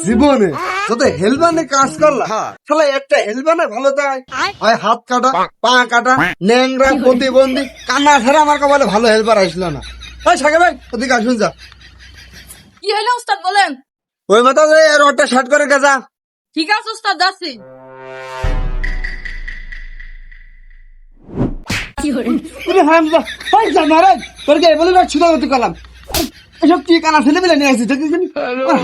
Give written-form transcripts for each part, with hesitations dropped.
জীবনে যত হেলবানে কাজ করলা শালা একটা হেলবানে ভালো তাই হয় হাত কাটা পা কাটা ন্যাংরা প্রতিবন্ধী কান্না ছাড়া আমার কপালে ভালো হেল্পার আসলো না। ওই সাকে ভাই ওদিকে আসুন যা। কি হলো উস্তাদ বলেন? ওই মতো রডটা শার্ট করে গেছা। ঠিক আছে উস্তাদ যাচ্ছি। এসব কি কানা ছেলে পেলে নিয়ে আসছে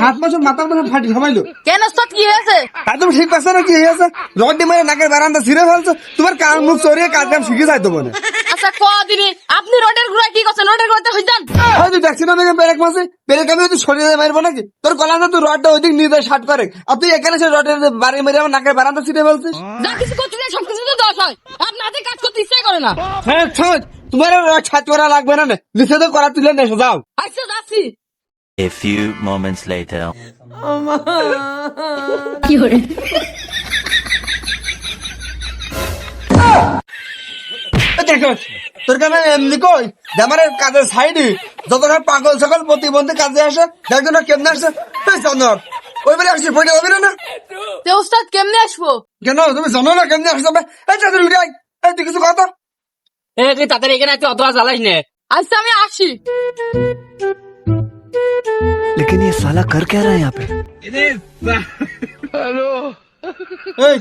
হাত মাসের মাথার মধ্যে ফাটি সবাইলো। কেন উস্তাদ কি হয়েছে? একদম ঠিক পাচ্ছে না কি হয়েছে? রড দিয়ে মেরে নাকের বারান্দা ছিঁড়ে ফেলছে। তোমার কান মুখ চড়িয়ে কাজ কাম শিখে যাইতো বলে। আচ্ছা কদিনে আপনি রডের গুড়ায় কি করছেন? রডের গুড়াতে হইতেন তুই দেখছি না পেরেক মাসে পেরেক আমি তুই সরিয়ে মারবো নাকি? তোর কলা না তুই রডটা ওইদিক নিয়ে যায় শার্ট করে আর তুই এখানে সে রডের বাড়ি মেরে আমার নাকের বারান্দা ছিঁড়ে ফেলছিস। যা কিছু করতে চাই সবকিছু তো দোষ হয়। আপনার হাতে কাজ করতে ইচ্ছাই করে না। হ্যাঁ তোমার ছাদ করা লাগবে না নিচে তো করা তুলে নেছো যাও। আচ্ছা যাচ্ছি। A few moments later. দেখো তোর কেন এমনি কই আমার কাজের সাইডে যতক্ষণ পাগল সকল প্রতিবন্ধী কাজে আসে দেখো না কেমনে আসছে জানো ওই বেলা আসছে পড়ে হবে না তে উস্তাদ কেমনে আসবো? কেন তুমি জানো না কেমনে আসছে তুই কিছু কথা তুই তাদের এখানে অত জ্বালাইস নে। আচ্ছা আমি আসি। लेकिन ये साला कर क्या रहा है यहाँ पे? এই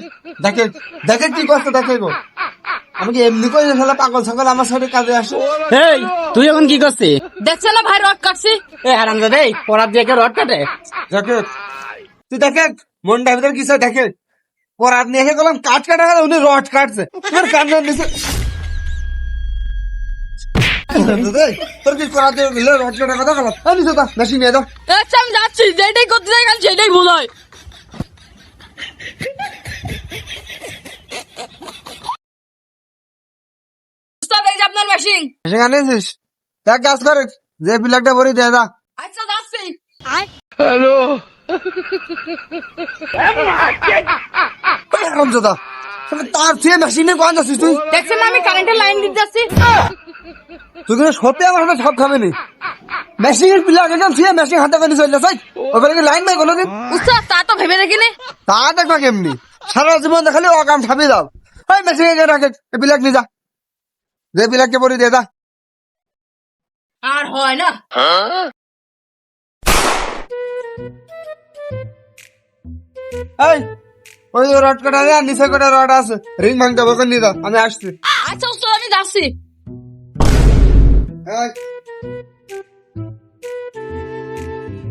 দেখে দেখে কি করছে দেখে গো আমি কি এমনি কই শালা পাগল সকল আমার সাথে কাজে আসে। এই তুই এখন কি করছিস? দেখছেন না ভাই রড কাটছি। এ হারামজাদা এই পরাত দিয়ে রড কাটে। দেখে তুই দেখে মনটা ভিতরে কিছু দেখে পরাত নিয়ে এসে গেলাম কাঠ কাটা উনি রড কাটছে তোর কান্নার নিচে তোর কি করা দিয়ে রড কাটা কথা গেল নিচে দা বেশি নিয়ে দাও। আচ্ছা আমি যাচ্ছি, যেটাই করতে যাই খালি সেটাই ভুল হয়। উস্তাদ এই যে আপনার মেশিন। সেখানে এসিস দেখ কাজ করে যে বিলাকটা ভরি দিয়ে দা। আচ্ছা যাচ্ছি। হারামজাদা তার চেয়ে মেশিনে কোন যাচ্ছিস তুই? দেখছেন না আমি কারেন্টের লাইন দিতে যাচ্ছি। তুই কিন্তু সত্যি আমার হাতে সব খাবে নি মেশিনের পিলার একদম চেয়ে মেশিন হাতে করে চলে যাই ওখানে কি লাইন নাই কোনোদিন? উস্তাদ তা তো ভেবে দেখিনি। তা দেখবা কেমনি সারা জীবন দেখালে অকাম ছাপি দাও। ওই মেশিনে রাখে বিলাক নিয়ে যা যে বিলাককে ভরি দিয়ে দা। আর হয় না। এই ওই রড কাটা দেয় নিচে কটা রড আছে রিং ভাঙতে হবে নিয়ে দাও আমি আসছি। আচ্ছা উস্তাদ আমি যাচ্ছি।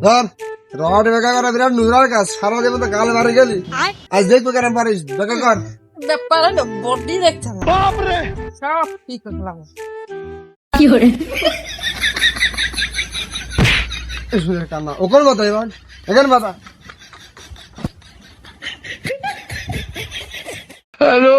ধর রড বেকা করা বিরাট নুরার কাজ সারা জীবন তো গালে মারে গেলি আজ দেখবো কেন পারিস বেকা কর। ব্যাপার বডি দেখছেন সব ঠিক করলাম। কান্না ওকল বাতা এবার এখানে বাতা। হ্যালো